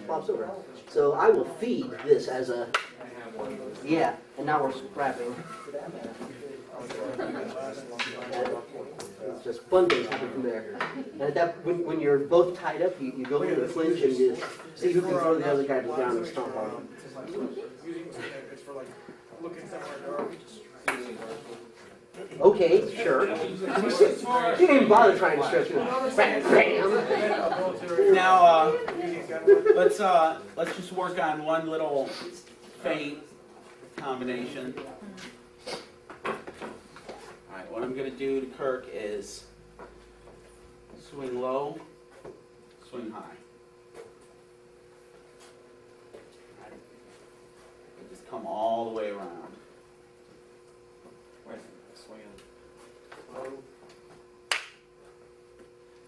pops over. So I will feed this as a, yeah, and now we're scrapping. It's just fun things happen from there. And at that, when you're both tied up, you go into the clinch and you see who can throw the other guy to the ground and stomp on him. It's for like looking somewhere dark. Okay, sure. You didn't even bother trying to stretch it. Bam, bam. Now, let's just work on one little feint combination. Alright, what I'm gonna do to Kirk is swing low, swing high. Alright. And just come all the way around. Wait, swinging.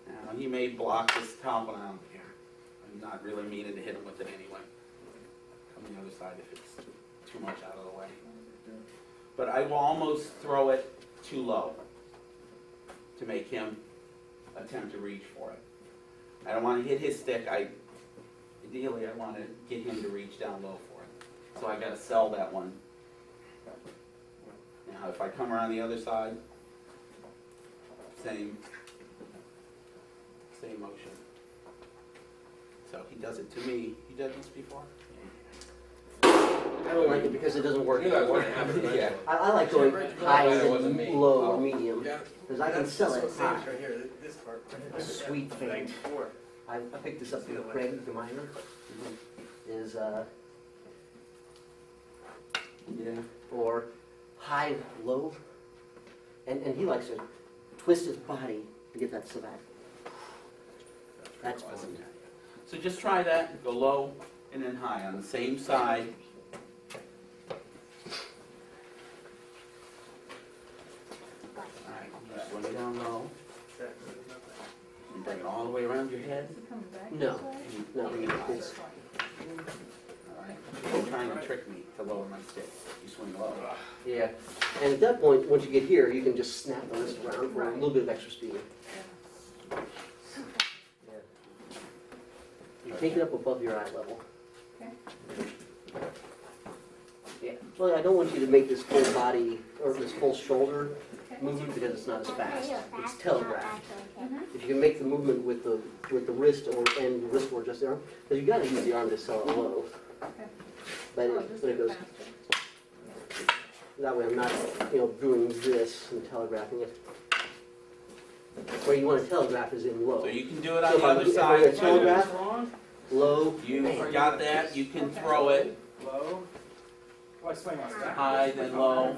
Now, you may block this top one out here. I'm not really meaning to hit him with it anyway. Come the other side if it's too much out of the way. But I will almost throw it too low to make him attempt to reach for it. I don't want to hit his stick. Ideally, I want to get him to reach down low for it. So I got to sell that one. Now, if I come around the other side, same motion. So he does it to me. You did this before? Yeah. I don't like it because it doesn't work. Knew that was gonna happen eventually. Yeah. I like going high It wasn't me. and low or medium, because I can That's sell what it saves high. right here, this part. A sweet thing. I picked this up from Craig, the miner, is, Yeah. or high, low, and he likes to twist his body to get that savat. That's fun. So just try that, go low and then high on the same side. Alright, you swing it down low and bring it all the way around your head. No, no, Bring it high. it's, Alright, you're trying to trick me to lower my stick. You swing low. yeah. And at that point, once you get here, you can just snap the wrist around for a little bit of extra speed. Yeah. You take it up above your eye level. Okay. Yeah. Well, I don't want you to make this full body or this full shoulder movement because it's not as fast. It's telegraphed. If you can make the movement with the wrist and the wrist or just the arm, because you got to use the arm to sell it low. Okay. But Oh, it, just but it do goes faster. that way. I'm not, doing this and telegraphing it. Where you want to telegraph is in low. So you can do it So on if the I'm- other if I'm gonna side. telegraph, low, You bam. got that, you can throw it Low. Oh, I swing like that. high then low.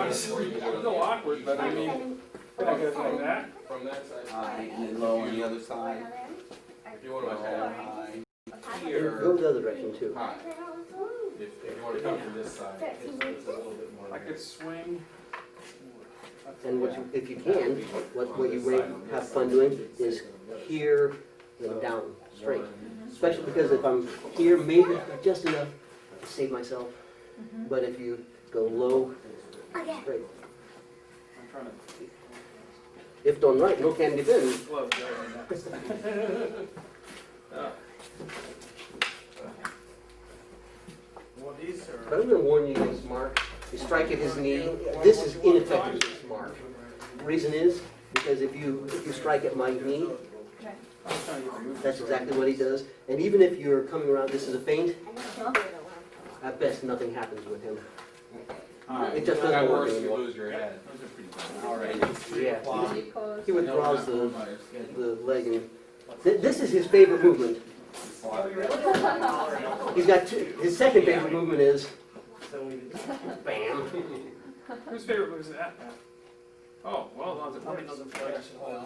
It's a little awkward, but I mean, can I go like that? From that side, High and then low on the other side. if you wanna Low, have high. Go here, the other direction too. high. If you wanna come from this side, it's a little bit more. I could swing. And if you can, what you may have fun doing is here, then down, straight. Especially because if I'm here, maybe just enough to save myself. But if you go low, straight. I'm trying to If done right, no can defend. glove next. Well, these But I'm gonna warn you against Mark. You strike at his knee. This is ineffective against Mark. Reason is, because if you strike at my knee, Okay. I'm trying to get the movement. that's exactly what he does. And even if you're coming around, this is a feint, at best nothing happens with him. It just At doesn't work worst, you anymore. lose your head. Alright. Yeah. Easy pose. He withdraws the leg and, this is his favorite movement. He's got his second favorite movement is, bam. Whose favorite was that? Oh, well,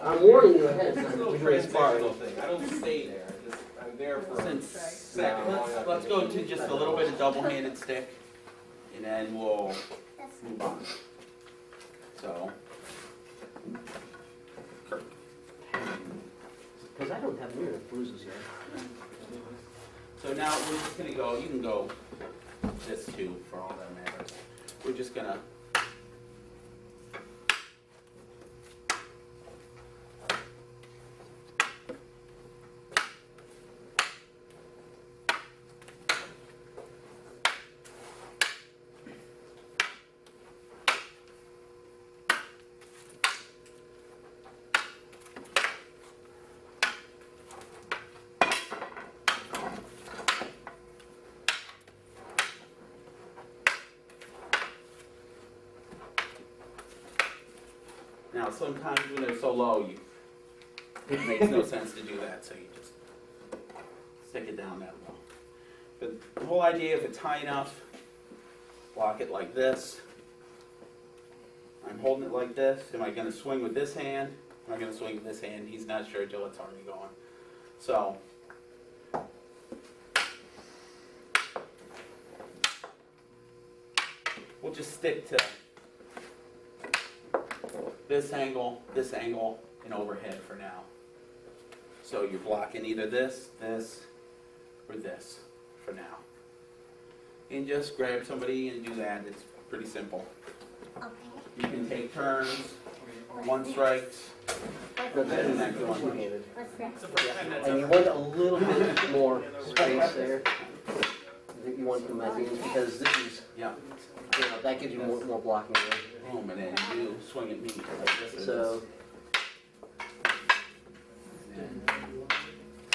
I'm warning you ahead of It's a time. little We're doing sparring. transactional thing. I don't stay there. I'm there for. Since, Second. let's go to just a little bit of double-handed stick, and then we'll move on. So. Because I don't have near enough bruises yet. So now we're just gonna go, you can go this too, for all that matters. We're just gonna. Now, sometimes when they're so low, it makes no sense to do that, so you just stick it down that low. But the whole idea, if it's high enough, block it like this. I'm holding it like this. Am I gonna swing with this hand? Am I gonna swing with this hand? He's not sure till it's already going. So. We'll just stick to this angle, and overhead for now. So you're blocking either this, or this for now. And just grab somebody and do that. It's pretty simple. You can take turns, one strikes, But then the then next one. two-handed. What's next? And you want a little bit more space there. I think you want the magazines because this is, Yeah. that gives you more blocking there. Boom, and then you swing at me like this. So,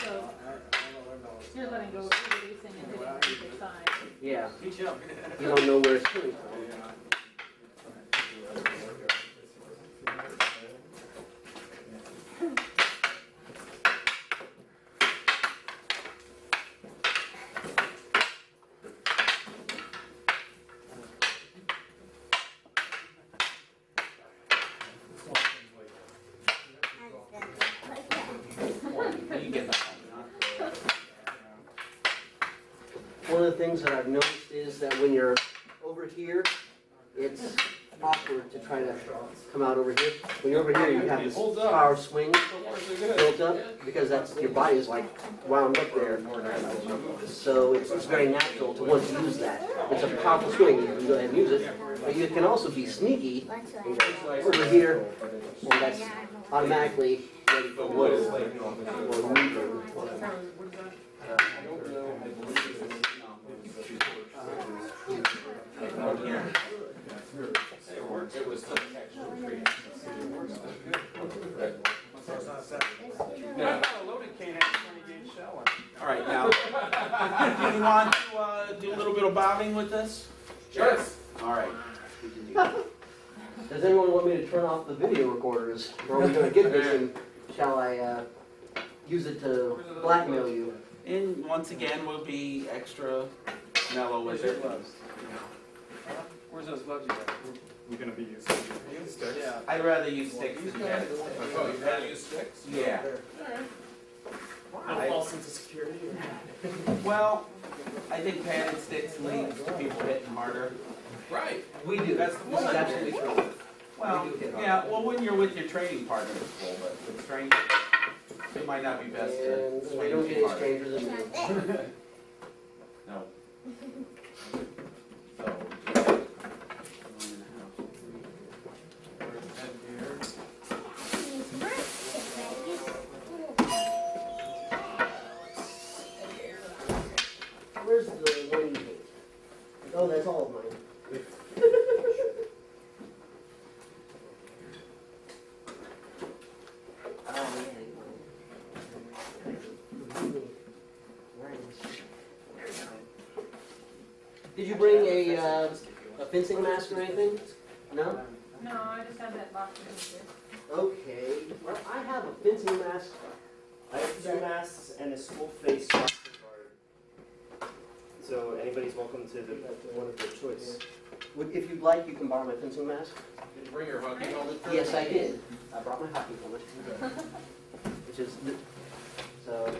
So, You're letting go, releasing and hitting on either side. Yeah, Teach him. you don't know where it's coming from. You get that one, One of the things that I've noticed is that when you're over here, it's awkward to try to come out over here. When you're over here, you have this power swing built up because that's your body is like wound up there. So it's very natural to want to use that. It's a powerful swing. You can go ahead and use it, but you can also be sneaky and go over here, and that's automatically ready for wood or moving. Yeah, a loaded cane has a 20-gauge shell in it. All right, now, do you want to do a little bit of bobbing with this? Sure. All right. We can do that. Does anyone want me to turn off the video recorders? Or are we gonna get this and shall I use it to blackmail you? And once again, we'll be extra mellow with it. Where's those gloves you got? You're gonna be using sticks? Yeah. I'd rather use sticks than padded Oh, you had to use sticks? sticks. Yeah. No false sense of security. Well, I think padded sticks leads to people hitting harder. Right. We do. That's This is absolutely true. Well, We do hit hard. yeah, well, when you're with your training partner, it's cool, but with strangers, it might not be best to And we swing don't too get any hard. strangers in here. No. Where's the one you hate? Oh, that's all of mine. Did you bring a fencing mask or anything? No? No, I just have that box in here. Okay, well, I have a fencing mask. I have 2 masks and a school face guard. So anybody's welcome to the one of their choice. If you'd like, you can borrow my fencing mask. Did you bring your hockey helmet? Yes, I did. I brought my hockey helmet. Which is, so.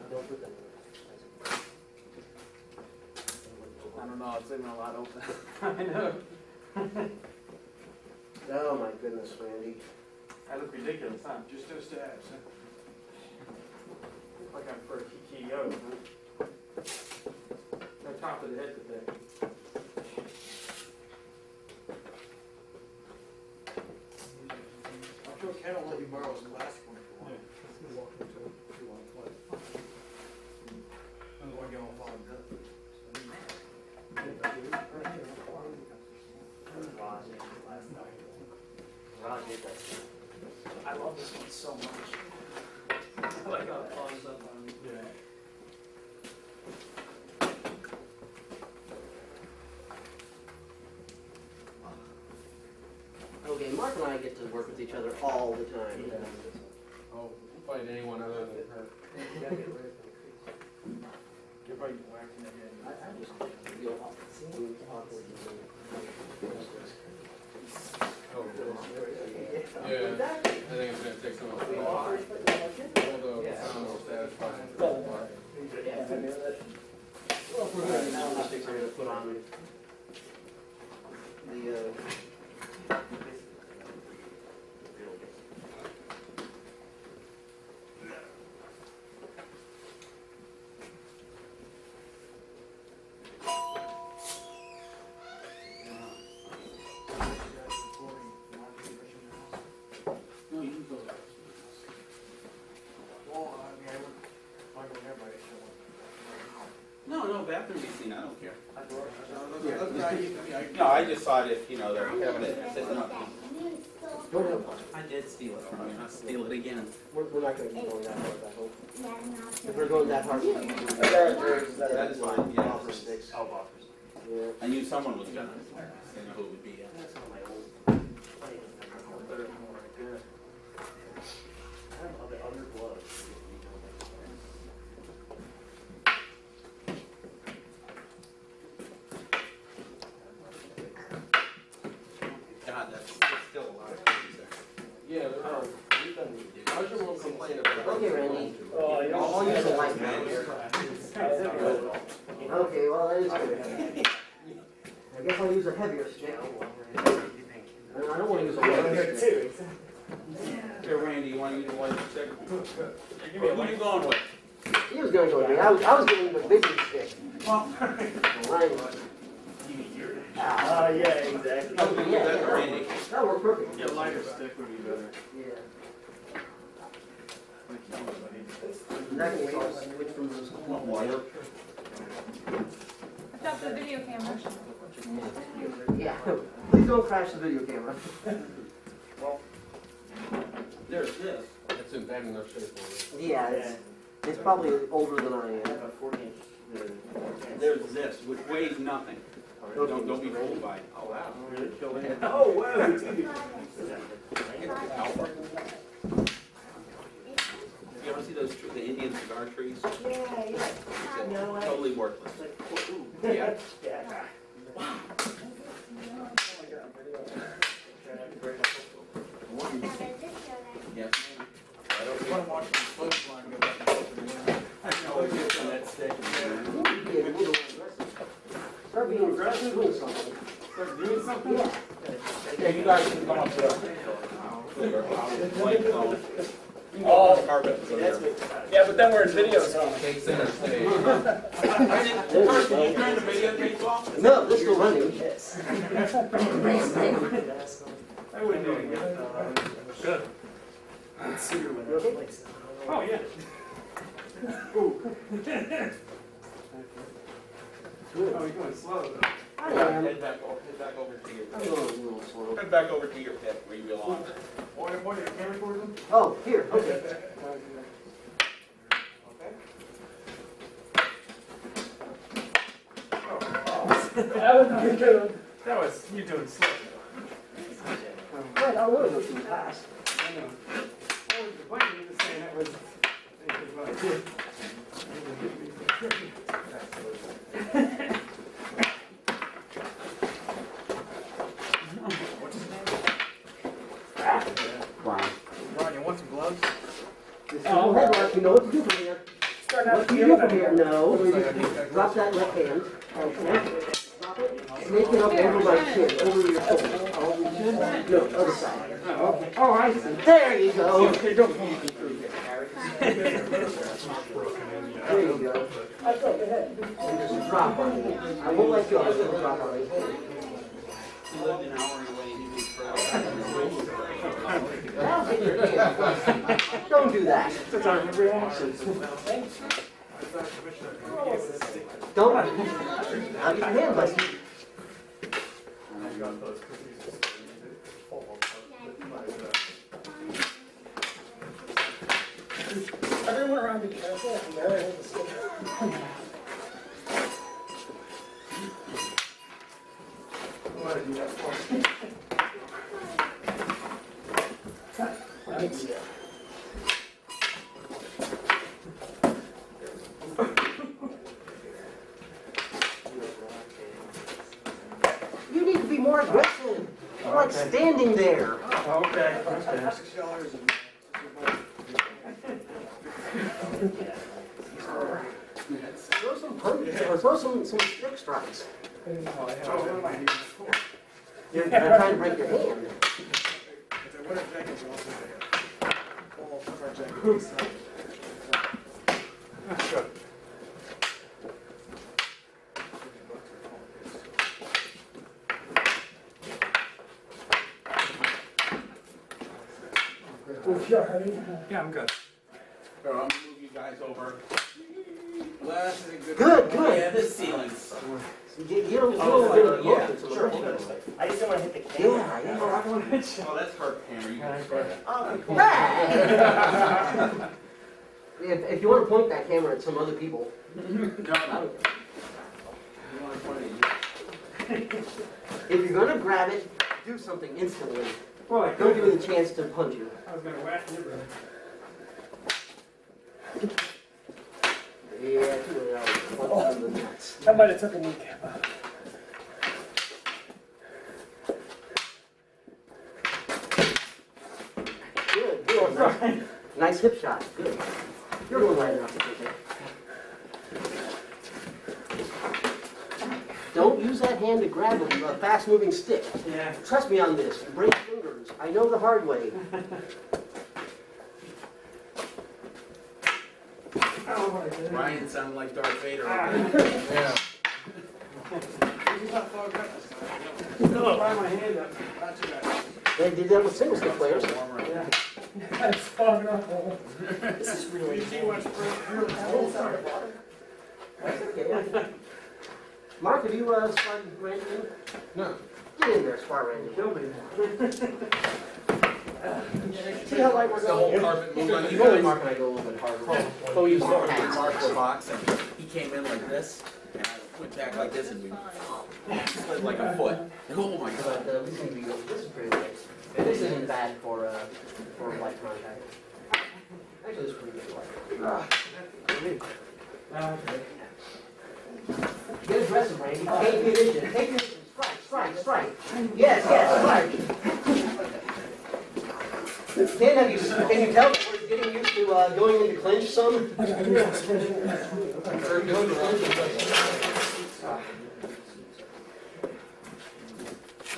Don't put that in. I don't know, it's in a lot open. I know. Oh my goodness, Randy. I look ridiculous, huh? Just those stabs, huh? Look like I'm for a TKO, huh? No top of the head today. I'm sure Ken will let you borrow his plastic one if you want. If you want to play. I don't want to get all fogged up. Ron did that. I love this one so much. I like how it follows up on. Yeah. Okay, Mark and I get to work with each other all the time. Oh, fight anyone other than her. You're probably whacking the head. I just feel awkward. Oh, yeah, I think it's gonna take some of the although it sounds satisfying for the part. Well, if we're gonna now, the sticks are gonna put on the, No, you can go. Well, I mean, I would everybody show No, bathroom be seen, I don't care. up. No, I just thought if, they're having it sitting up. Don't have one. I did steal it from you, I'll steal it again. We're not gonna be going that hard, I hope. Yeah, not If we're going that hard, That is fine, yeah. Offer sticks. Oh, offers. Yeah. I knew someone was gonna, I didn't know who it would be. That's one of my old. I have other gloves. God, that's still a lot of things there. Yeah, there are. How's your one complaint about? Okay, Randy. Oh, you I'll use a light pen here. Okay, well, that is good. I guess I'll use a heavier stick. I don't wanna use a lighter stick. Here, Randy, you wanna use a white stick? Who are you going with? He was gonna go with me. I was giving him the bigger stick. Well, Mine. yeah, exactly. Yeah, that's Randy. that worked perfect. Yeah, lighter stick would be better. Yeah. That can I'll switch from those. Water. I thought the video camera. Yeah, please don't crash the video camera. There's this. It's in bad enough shape already. Yeah, it's probably older than I I am. have a 40-inch. There's this, which weighs nothing. Don't be fooled by it. Oh, wow. Really? Oh, wow, dude. You ever see those, the Indian cigar trees? Yeah. No, I- Totally worthless. Like, ooh. Yeah. Yeah. Yes, ma'am. I don't want to watch the clothes line go back and forth. I know, it's just on that stick. Start being aggressive doing something. Start doing something? Yeah. Yeah, you guys can come up to Oh, carpet. yeah, but then we're in video zone. Take center stage. First, are you trying to videotape off? No, this is still running. Yes. I wouldn't do it again. Good. It's super when I place. Oh, yeah. Good. Oh, you're going slow though. I am. Head back over to your I'm pit. going a little slow. Head back over to your pit where you belong. What are your camera recording? Oh, here, okay. That was you doing slow. Right, I would go too fast. I know. I was waiting to say that was. Wow. Ron, you want some gloves? Just go ahead, Mark, you know what to do from here. What do you do from here? No, drop that left hand. Okay. Drop it, snake it up over my chin, over your shoulder. Over your chin? No, other side. Okay. Oh, I see. There you go. Okay, don't leave me through here. There you go. And just drop on me. I won't let go, just drop on me. He lived an hour away and he was Now get your hand. Don't do that. That's our reactions. Don't. I'll get your hand, buddy. Everyone around be careful. I'm very able to stick. Why do that for? You need to be more aggressive. You're like standing there. Okay. Throw some punches or throw some stick strikes. You're trying to break your hand. Yeah, I'm good. I'm gonna move you guys over. Less than Good, good. Yeah, this ceiling's You don't really Yeah, look at some sure, of we'll go the this way. I just don't wanna hit the camera. Yeah, yeah. Oh, that's her camera, you can try that. Oh, cool. If you want to point that camera at some other people, No, I no. don't care. You wanna point it, If you're gonna grab it, do something instantly. Well, I Don't give it a chance to punch you. I was gonna whack you, but. Yeah, too many hours. Punch in the nuts. That might have took a week. Good, good. Nice hip shot. Good. You're doing right enough to take it. Don't use that hand to grab a fast-moving stick. Yeah. Trust me on this. Break fingers. I know the hard way. I don't know what I did. Ryan sounded like Darth Vader. Yeah. He's not fogged up this time. No, try my hand up. Not too bad. They did that with single stick players. Yeah. It's fogged up. This is really. You see what's That's okay. Mark, have you sparred Randy? No. Get in there, spar Randy. Kill me. See how light we're The whole going? carpet moved on you Usually guys. Mark and I go a little bit harder. Oh, you saw when Mark were boxing, he came in like this, and I went back like this, and we slid like a foot. Oh my god. But we seem to be good. This is pretty light. And this isn't bad for light contact. Actually, this is pretty good light. Get aggressive, Randy. Take the initiative. Take the initiative. Strike, strike, strike. Yes, yes, strike. Can you tell that we're getting used to going into clinch some? Or you look around.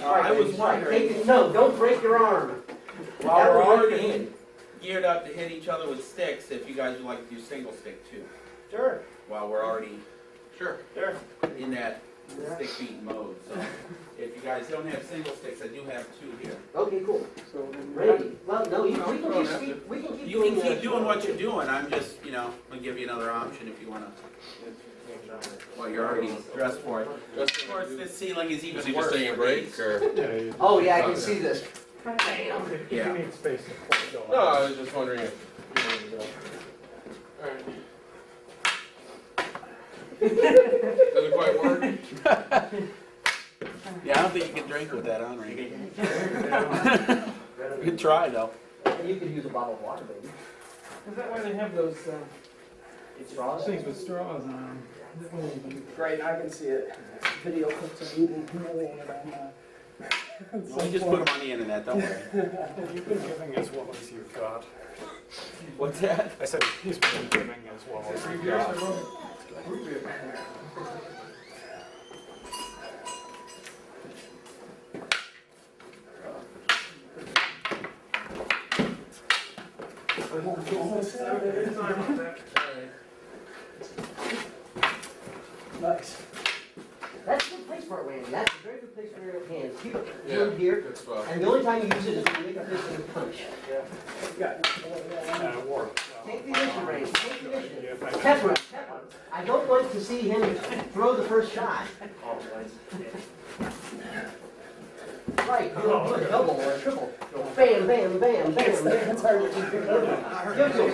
I was wondering, No, don't break your arm. while we're already geared up to hit each other with sticks, if you guys would like to do single stick too, Sure, while we're already Sure. sure. in that stick beat mode. So if you guys don't have single sticks, I do have two here. Okay, cool. Randy, well, no, we can keep You doing can keep doing what you're doing, I'm just, gonna give you another option if you wanna, well, you're already dressed for it. Of course, this ceiling is even Is he worse. just taking a for break, these. or? Oh, yeah, I can see this. Yeah. need space to No, I was just wondering if. Alright. Doesn't quite work? Yeah, I don't think you can drink with that on, Randy. Good try, though. You could use a bottle of water, baby. Is that why they have those Straws? things with straws on them? Great, I can see it. Video clips of eating humiliated on We just put them on the internet, don't worry. You've been giving as well as you've got. What's that? I said he's been giving as well as you've got. Nice. That's a good place for it, Randy. That's a very good place for your hands. Keep it Yeah, here. good spot. And the only time you use it is when you make a fist and punch. It worked. Take the initiative, Randy. Take the initiative. If I Pepper, pepper. I don't want to see him throw the first shot. Right, do a double or a triple. Bam, bam, bam, bam, bam. It's hard to keep it.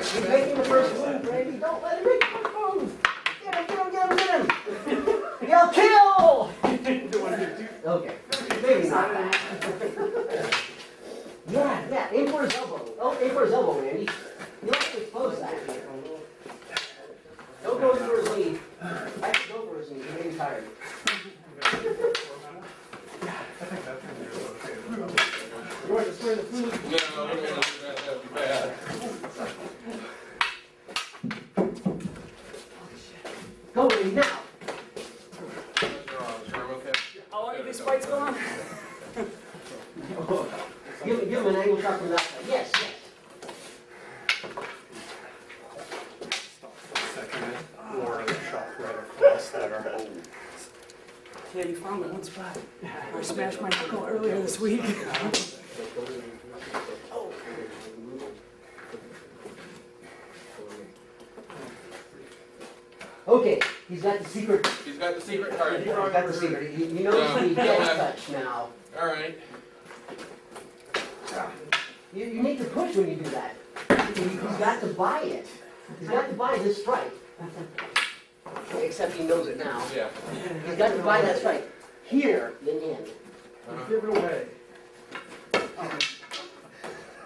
He's making the first move, Randy. Don't let him make the first move. Get him, get him, get him, get him. Yell kill! Okay, maybe not that. Yeah, aim for his elbow. Oh, aim for his elbow, Randy. You have to expose that. Don't go for his knee. Actually, go for his knee. He may be tired. You want to spray the food? No, that'd be bad. Go, Randy, now. How long have these fights go on? Give him an angle shot from that side. Yes, yes. second or the shot right across there. Yeah, you found that one spot. I smashed my knuckle earlier this week. Okay, he's got the secret. He's got the secret He's card. got the secret. You notice No, the no, dead that's- touch now. Alright. You need to push when you do that. He's got to buy it. He's got to buy this strike. Except he knows it now. Yeah. He's got to buy that strike. Here, then in. Give it away.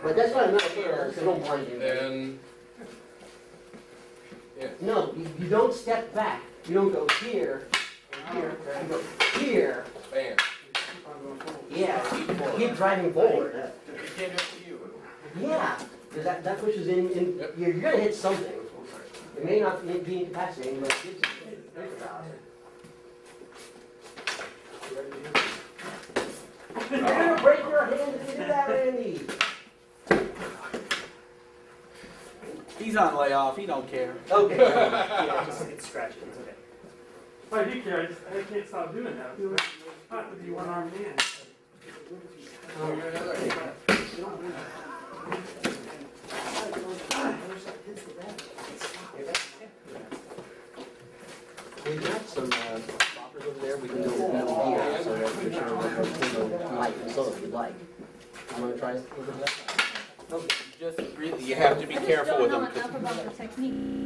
But that's what I'm not here, so don't blind you. Then. No, you don't step back. You don't go here, and here, you go here. Bam. Yeah, keep driving forward. You can't do it to you. Yeah, because that pushes in Yep. you're gonna hit something. It may not be incapacitating, but it's think about it. You're gonna break your hand if you do that, Randy. He's on layoff, he don't care. Okay. Yeah, it's scratching, it's okay. I do care, I can't stop doing that. I feel like I have to be one-armed man. We've got some boppers over there. We can go here so that you're sure we'll light and so if you'd like. You wanna try it over there? Just really, you have to be careful with them. I just don't know enough about the technique.